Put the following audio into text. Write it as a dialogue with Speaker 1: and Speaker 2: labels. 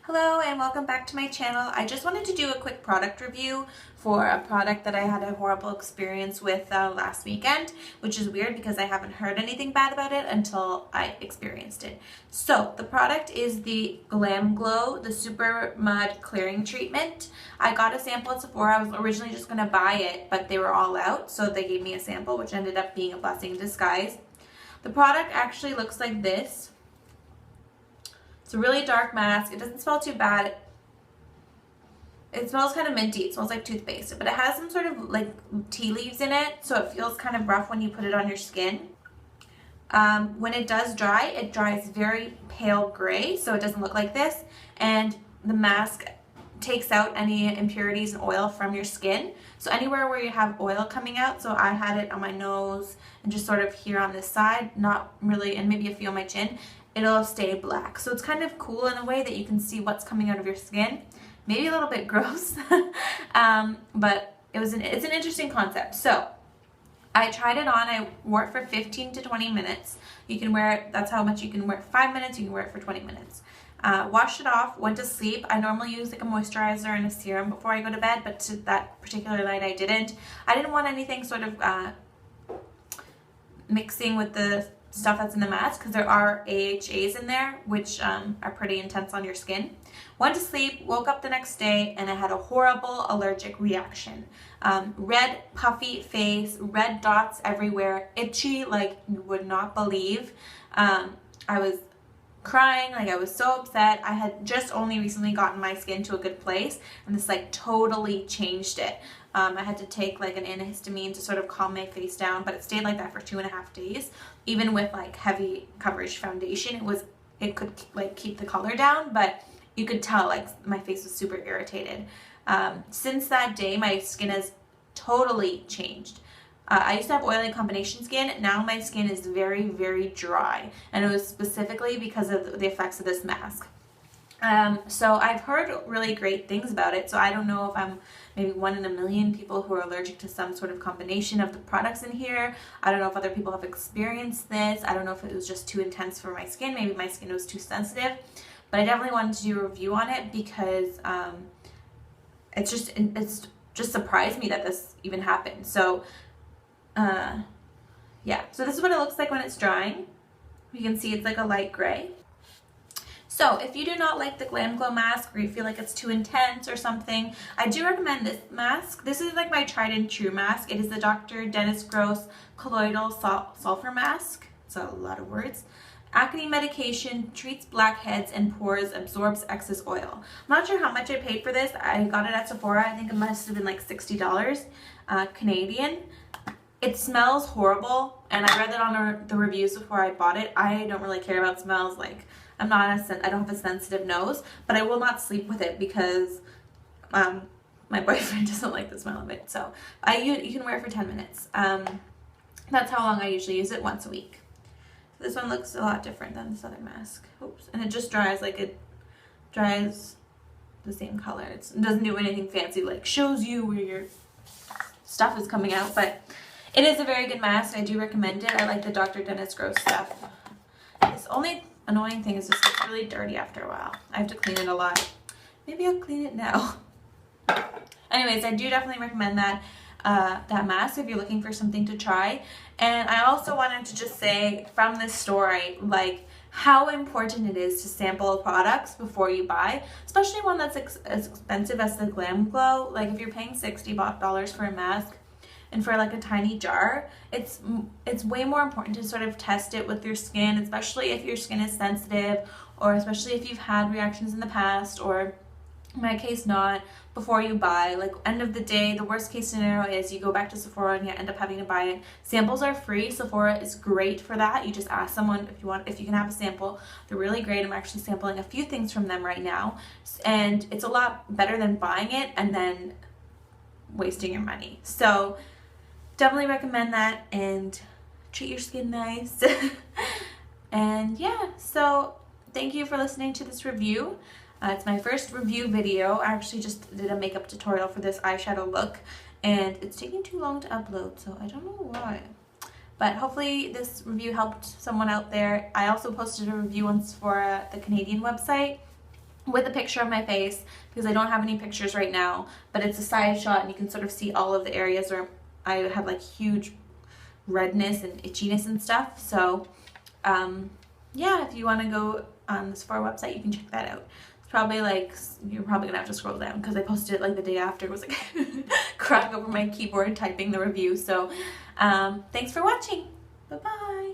Speaker 1: Hello and welcome back to my channel. I just wanted to do a quick product review for a product that I had a horrible experience with last weekend, which is weird because I haven't heard anything bad about it until I experienced it. So the product is the Glam Glow, the Super Mud Clearing Treatment. I got a sample at Sephora. I was originally just going to buy it, but they were all out, so they gave me a sample, which ended up being a blessing in disguise. The product actually looks like this. It's a really dark mask. It doesn't smell too bad. It smells kind of minty. It smells like toothpaste, but it has some sort of like tea leaves in it, so it feels kind of rough when you put it on your skin. When it does dry, it dries very pale gray, so it doesn't look like this, and the mask takes out any impurities and oil from your skin. So anywhere where you have oil coming out, so I had it on my nose and just sort of here on this side, not really, and maybe a few on my chin, it'll stay black. So it's kind of cool in a way that you can see what's coming out of your skin. Maybe a little bit gross, but it's an interesting concept. So I tried it on. I wore it for 15 to 20 minutes. You can wear it, that's how much you can wear it, 5 minutes, you can wear it for 20 minutes. Washed it off, went to sleep. I normally use like a moisturizer and a serum before I go to bed, but to that particular night I didn't. I didn't want anything sort of mixing with the stuff that's in the mask because there are AHAs in there, which are pretty intense on your skin. Went to sleep, woke up the next day, and I had a horrible allergic reaction. Red puffy face, red dots everywhere, itchy like you would not believe. I was crying, like I was so upset. I had just only recently gotten my skin to a good place, and this like totally changed it. I had to take like an antihistamine to sort of calm my face down, but it stayed like that for 2.5 days. Even with like heavy coverage foundation, it could like keep the color down, but you could tell like my face was super irritated. Since that day, my skin has totally changed. I used to have oily combination skin. Now my skin is very, very dry, and it was specifically because of the effects of this mask. So I've heard really great things about it, so I don't know if I'm maybe 1 in a million people who are allergic to some sort of combination of the products in here. I don't know if other people have experienced this. I don't know if it was just too intense for my skin. Maybe my skin was too sensitive, but I definitely wanted to do a review on it because it's just surprised me that this even happened. So yeah, so this is what it looks like when it's drying. You can see it's like a light gray. So if you do not like the Glam Glow mask, or you feel like it's too intense or something, I do recommend this mask. This is like my tried and true mask. It is the Dr. Dennis Gross Colloidal Sulfur Mask. It's a lot of words. Acne medication, treats blackheads and pores, absorbs excess oil. I'm not sure how much I paid for this. I got it at Sephora. I think it must have been like $60 Canadian. It smells horrible, and I read that on the reviews before I bought it. I don't really care about smells. Like, I don't have a sensitive nose, but I will not sleep with it because my boyfriend doesn't like the smell of it. So you can wear it for 10 minutes. That's how long I usually use it, once a week. So this one looks a lot different than this other mask. Oops. And it just dries like it dries the same color. It doesn't do anything fancy, like shows you where your stuff is coming out, but it is a very good mask. I do recommend it. I like the Dr. Dennis Gross stuff. This only annoying thing is just it's really dirty after a while. I have to clean it a lot. Maybe I'll clean it now. Anyways, I do definitely recommend that mask if you're looking for something to try. And I also wanted to just say from this story, like how important it is to sample products before you buy, especially one that's as expensive as the Glam Glow. Like if you're paying $60 for a mask, and for like a tiny jar, it's way more important to sort of test it with your skin, especially if your skin is sensitive, or especially if you've had reactions in the past, or in my case not, before you buy. Like end of the day, the worst case scenario is you go back to Sephora and you end up having to buy it. Samples are free. Sephora is great for that. You just ask someone if you can have a sample. They're really great. I'm actually sampling a few things from them right now, and it's a lot better than buying it and then wasting your money. So definitely recommend that, and treat your skin nice. And yeah, so thank you for listening to this review. It's my first review video. I actually just did a makeup tutorial for this eyeshadow look, and it's taking too long to upload, so I don't know why. But hopefully this review helped someone out there. I also posted a review once for the Canadian website, with a picture of my face because I don't have any pictures right now, but it's a side shot and you can sort of see all of the areas where I have like huge redness and itchiness and stuff. So yeah, if you want to go on the Sephora website, you can check that out. It's probably like, you're probably gonna have to scroll down because I posted it like the day after. It was like crying over my keyboard typing the review. So thanks for watching. Bye bye.